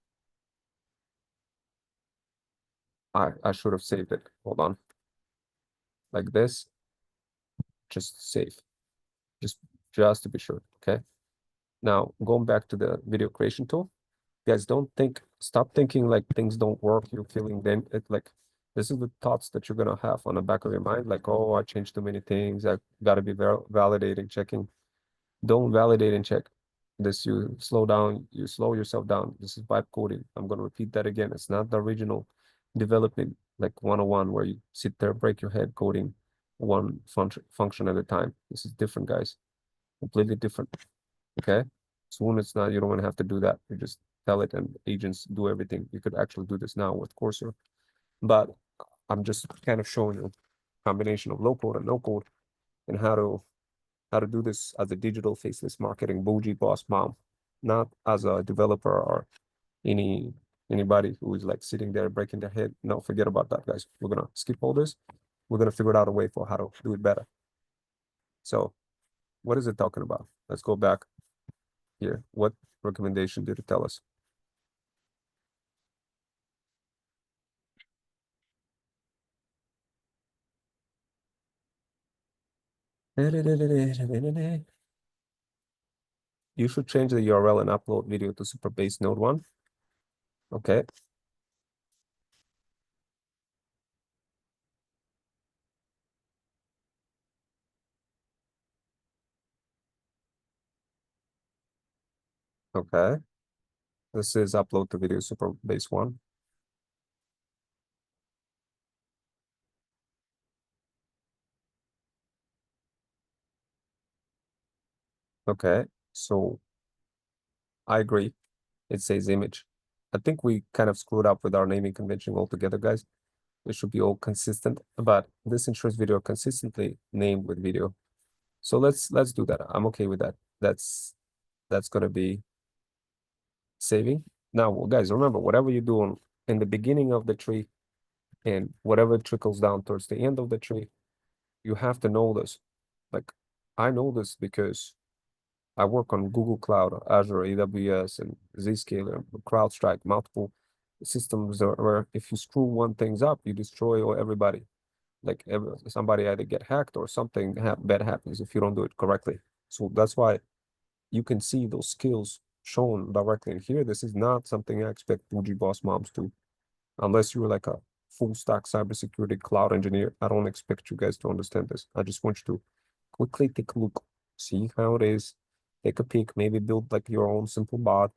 I should have saved it. Hold on. Like this. Just save. Just to be sure. Okay. Now going back to the video creation tool. Guys, stop thinking like things don't work. You're feeling then like this is the thoughts that you're gonna have on the back of your mind. Like, oh, I changed too many things. I gotta be validating, checking. Don't validate and check. This you slow down, you slow yourself down. This is vibe coding. I'm gonna repeat that again. It's not the original development like 101 where you sit there, break your head coding one function at a time. This is different, guys. Completely different. Okay. So when it's not, you don't want to have to do that. You just tell it and agents do everything. You could actually do this now with Cursor, but I'm just kind of showing you a combination of low code and no code and how to do this as a digital faceless marketing bougie boss mom, not as a developer or anybody who is like sitting there breaking their head. No, forget about that, guys. We're gonna skip all this. We're gonna figure out a way for how to do it better. So what is it talking about? Let's go back here. What recommendation did it tell us? You should change the URL and upload video to Superbase Node 1. Okay. Okay. This is upload to video Superbase 1. Okay. So I agree. It says image. I think we kind of screwed up with our naming convention altogether, guys. It should be all consistent, but this ensures video consistently named with video. So let's do that. I'm okay with that. That's gonna be saving. Now, guys, remember, whatever you do in the beginning of the tree and whatever trickles down towards the end of the tree, you have to know this. Like, I know this because I work on Google Cloud, Azure, AWS, and Zscaler, CrowdStrike, multiple systems where if you screw one things up, you destroy everybody. Like somebody either get hacked or something bad happens if you don't do it correctly. So that's why you can see those skills shown directly in here. This is not something I expect bougie boss moms to, unless you're like a full stack cybersecurity cloud engineer. I don't expect you guys to understand this. I just want you to quickly take a look, see how it is, take a peek, maybe build like your own simple bot,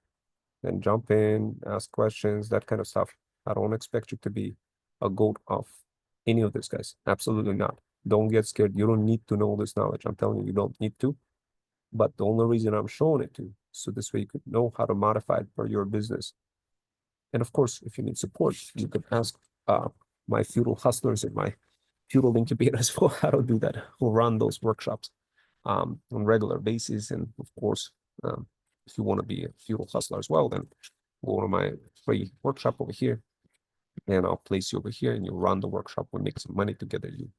then jump in, ask questions, that kind of stuff. I don't expect you to be a goat of any of this, guys. Absolutely not. Don't get scared. You don't need to know this knowledge. I'm telling you, you don't need to. But the only reason I'm showing it to you, so this way you could know how to modify it for your business. And of course, if you need support, you can ask my feudal hustlers and my feudal incubators for how to do that, who run those workshops on regular basis. And of course, if you want to be a feudal hustler as well, then go to my free workshop over here, and I'll place you over here, and you run the workshop. We make some money together. You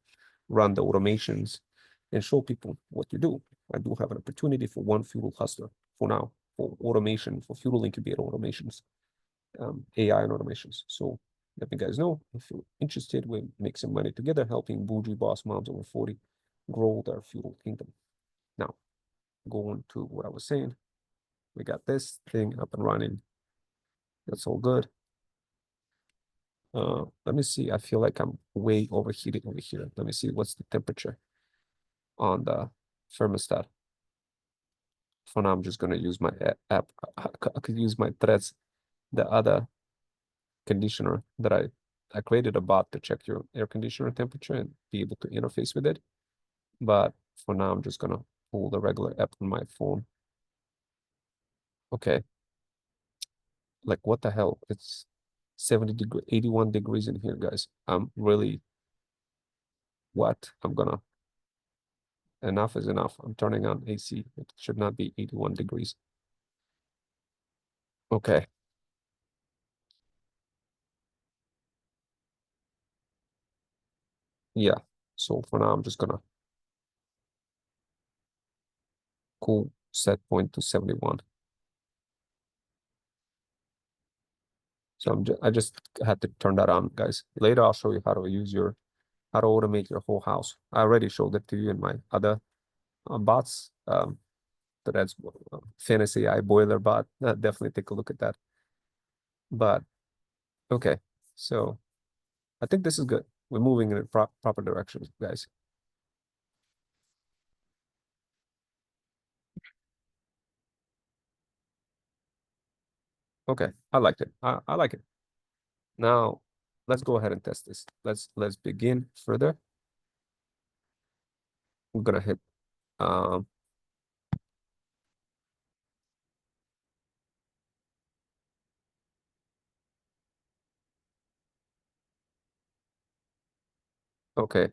run the automations and show people what you do. I do have an opportunity for one feudal hustler for now, for automation, for feudal incubator automations, AI and automations. So let me guys know if you're interested. We make some money together, helping bougie boss moms over 40 grow their feudal kingdom. Now, going to what I was saying, we got this thing up and running. That's all good. Let me see. I feel like I'm way overheated over here. Let me see what's the temperature on the thermostat. For now, I'm just gonna use my app. I could use my threads, the other conditioner that I created a bot to check your air conditioner temperature and be able to interface with it. But for now, I'm just gonna pull the regular app on my phone. Okay. Like what the hell? It's 81 degrees in here, guys. I'm really what? Enough is enough. I'm turning on AC. It should not be 81 degrees. Okay. Yeah. So for now, I'm just gonna cool set point to 71. So I just had to turn that on, guys. Later, I'll show you how to how to automate your whole house. I already showed it to you in my other bots. That's Fantasy AI Boiler bot. Definitely take a look at that. But okay, so I think this is good. We're moving in a proper direction, guys. Okay, I liked it. I like it. Now, let's go ahead and test this. Let's begin further. We're gonna hit okay.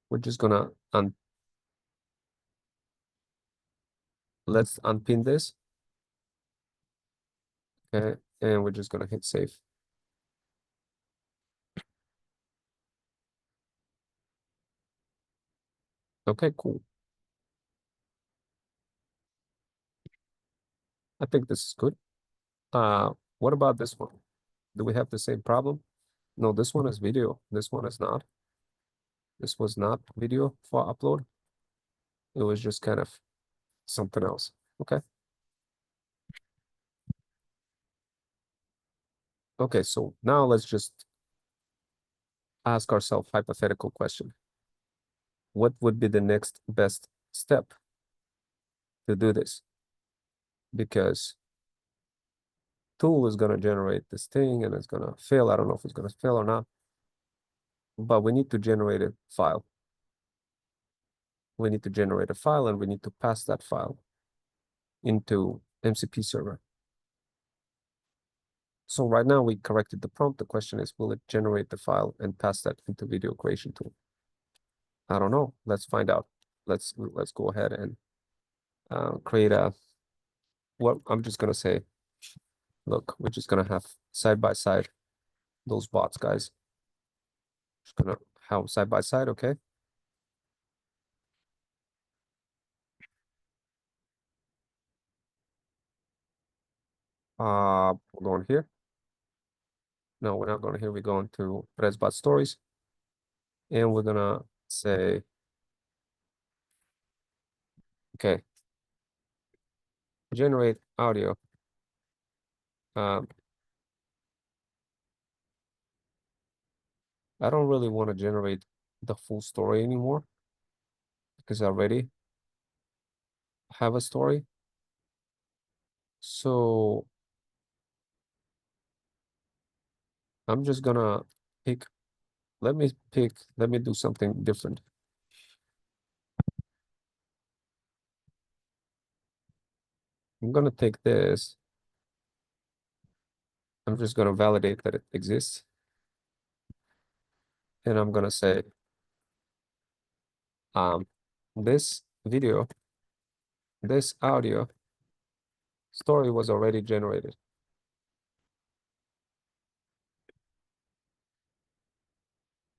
We're just gonna let's unpin this. Okay, and we're just gonna hit save. Okay, cool. I think this is good. What about this one? Do we have the same problem? No, this one is video. This one is not. This was not video for upload. It was just kind of something else. Okay. Okay, so now let's just ask ourselves hypothetical question. What would be the next best step to do this? Because tool is gonna generate this thing and it's gonna fail. I don't know if it's gonna fail or not, but we need to generate a file. We need to generate a file and we need to pass that file into MCP server. So right now we corrected the prompt. The question is, will it generate the file and pass that into video creation tool? I don't know. Let's find out. Let's go ahead and create what I'm just gonna say. Look, we're just gonna have side by side those bots, guys. Just gonna have side by side, okay? We're going here. No, we're not going here. We're going to Resbot Stories. And we're gonna say, okay, generate audio I don't really want to generate the full story anymore because I already have a story. So I'm just gonna pick, let me do something different. I'm gonna take this. I'm just gonna validate that it exists. And I'm gonna say, this video, this audio story was already generated.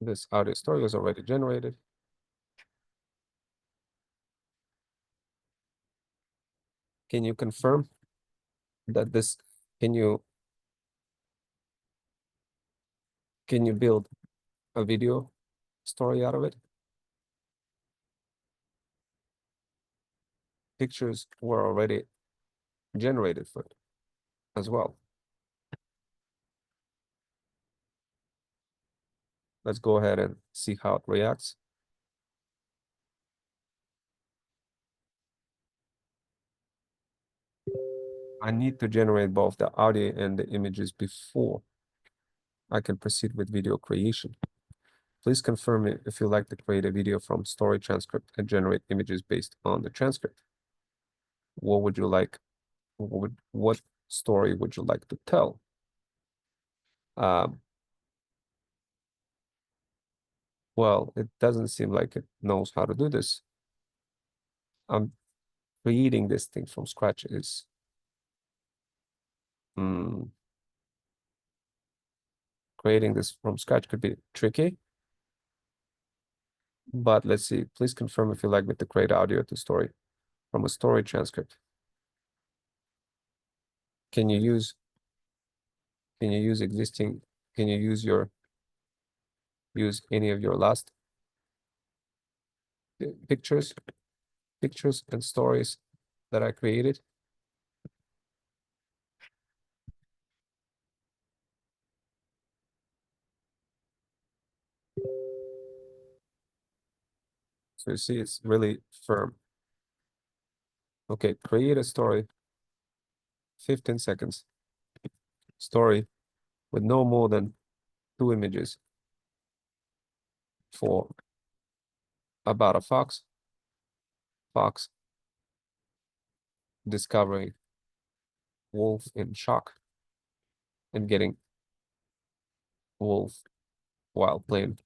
This audio story was already generated. Can you confirm that this, can you build a video story out of it? Pictures were already generated for it as well. Let's go ahead and see how it reacts. I need to generate both the audio and the images before I can proceed with video creation. Please confirm if you'd like to create a video from story transcript and generate images based on the transcript. What would you like? What story would you like to tell? Well, it doesn't seem like it knows how to do this. Creating this thing from scratch is creating this from scratch could be tricky. But let's see. Please confirm if you'd like me to create audio to story from a story transcript. Can you use existing, can you use any of your last pictures and stories that I created? So you see, it's really firm. Okay, create a story, 15 seconds. Story with no more than 2 images for about a fox discovering wolf in shock and getting wolf while playing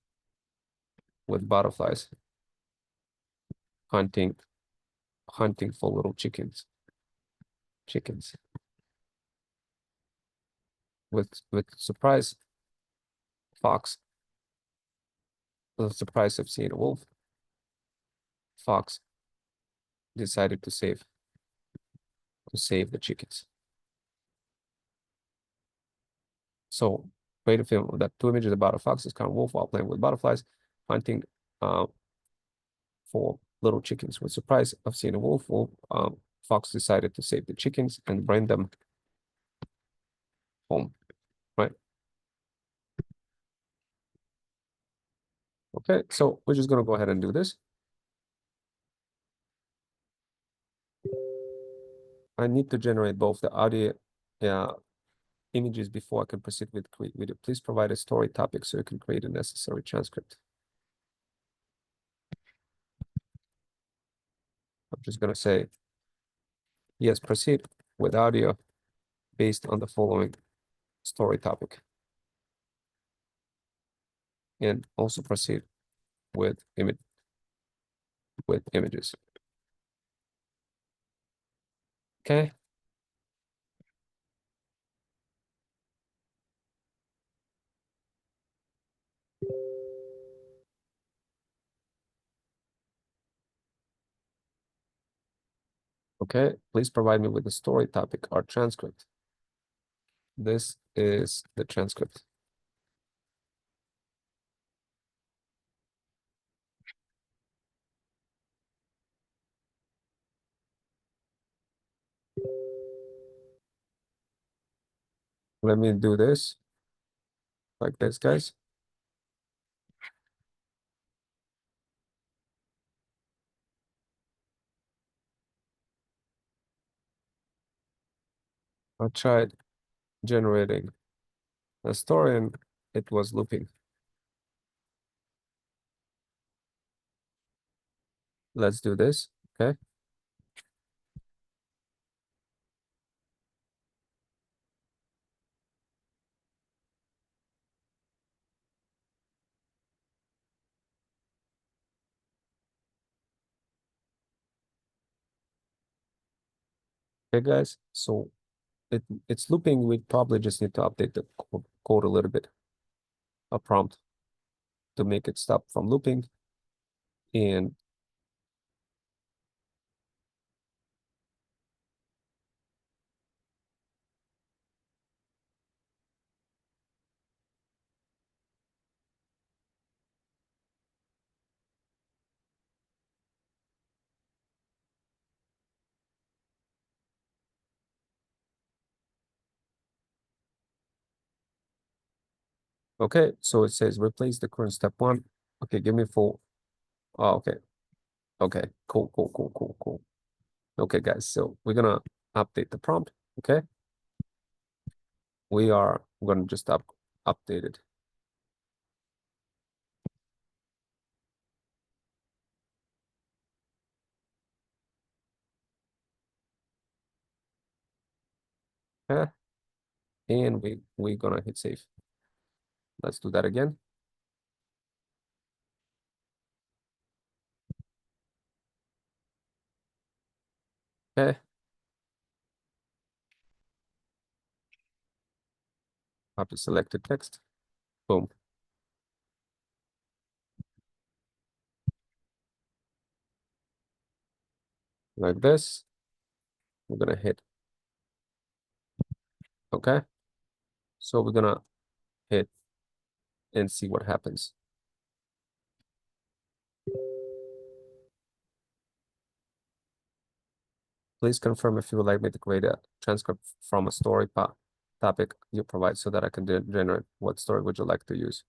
with butterflies, hunting for little chickens with surprise fox, the surprise of seeing a wolf, fox decided to save the chickens. So create a film that 2 images about a fox discovering wolf while playing with butterflies, hunting for little chickens. With surprise of seeing a wolf, fox decided to save the chickens and bring them home, right? Okay, so we're just gonna go ahead and do this. I need to generate both the audio images before I can proceed with create video. Please provide a story topic so you can create a necessary transcript. I'm just gonna say, yes, proceed with audio based on the following story topic. And also proceed with images. Okay. Okay, please provide me with the story topic or transcript. This is the transcript. Let me do this like this, guys. I tried generating a story and it was looping. Let's do this, okay? Okay, guys, so it's looping. We probably just need to update the code a little bit, a prompt to make it stop from looping. And okay, so it says replace the current step one. Okay, give me full. Oh, okay. Okay, cool. Okay, guys, so we're gonna update the prompt, okay? We're gonna just update it. Okay, and we're gonna hit save. Let's do that again. Okay. Copy selected text. Boom. Like this. We're gonna hit. Okay. So we're gonna hit and see what happens. Please confirm if you would like me to create a transcript from a story topic you provide so that I can generate. What story would you like to use?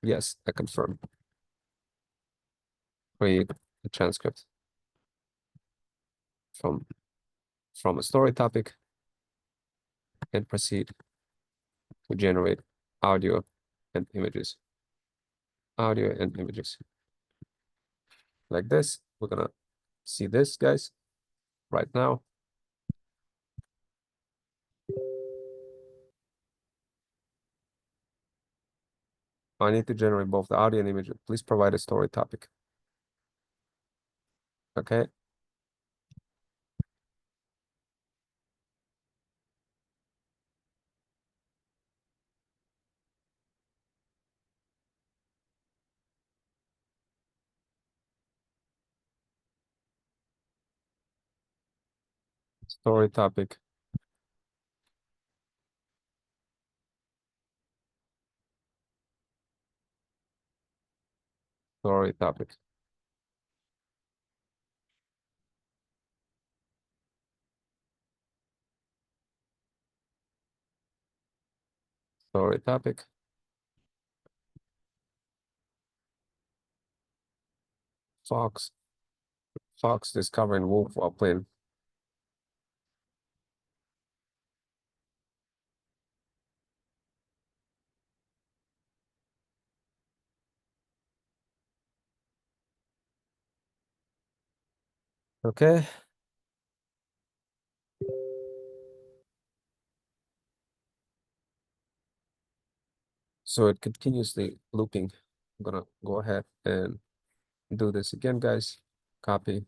Yes, I confirm. Create a transcript from a story topic and proceed to generate audio and images. Audio and images. Like this. We're gonna see this, guys, right now. I need to generate both the audio and image. Please provide a story topic. Okay. Story topic. Story topic. Story topic. Fox discovering wolf while playing. Okay. So it continuously looping. I'm gonna go ahead and do this again, guys. Copy.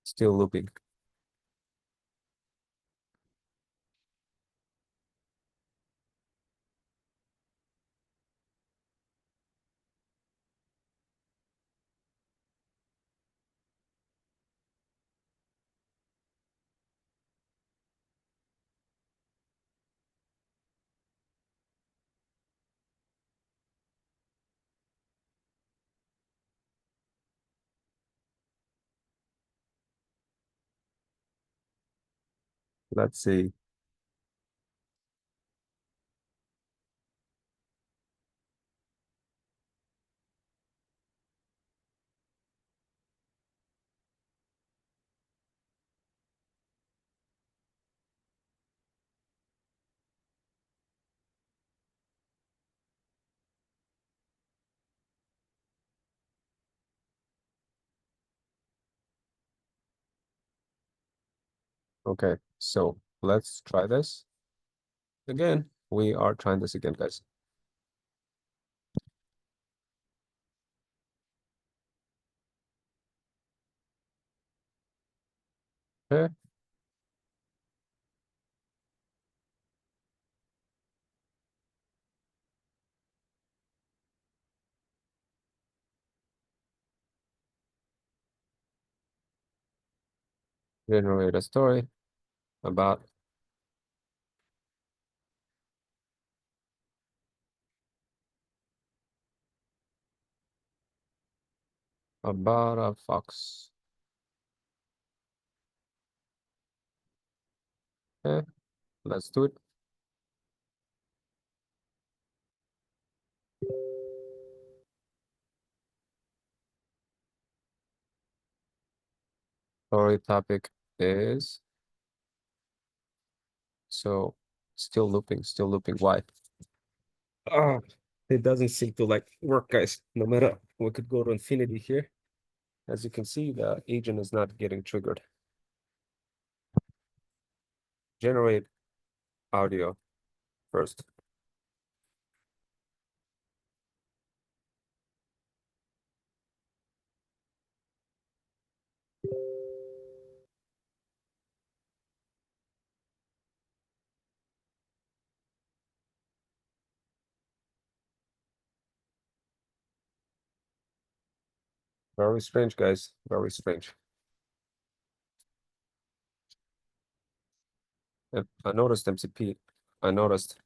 Still looping. Let's see. Okay, so let's try this again. We are trying this again, guys. Okay. Generate a story about a fox. Okay, let's do it. Story topic is so still looping, still looping. Why? Oh, it doesn't seem to like work, guys. No matter we could go to infinity here. As you can see, the agent is not getting triggered. Generate audio first. Very strange, guys. Very strange. And I noticed MCP. I noticed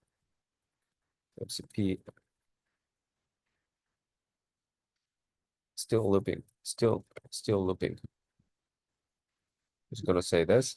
MCP still looping. Still looping. Just gonna say this.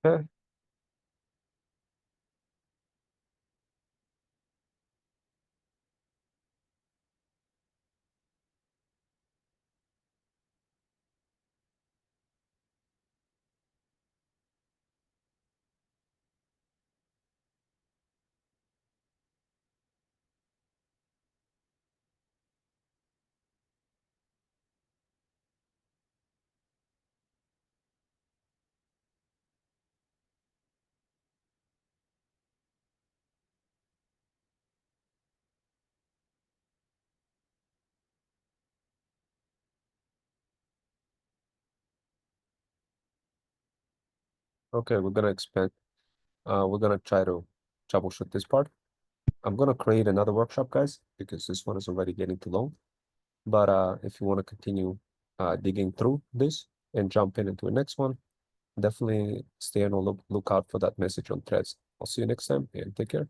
Okay. Okay, we're gonna expand. We're gonna try to troubleshoot this part. I'm gonna create another workshop, guys, because this one is already getting too long. But if you want to continue digging through this and jump into the next one, definitely stay on the lookout for that message on Threads. I'll see you next time and take care.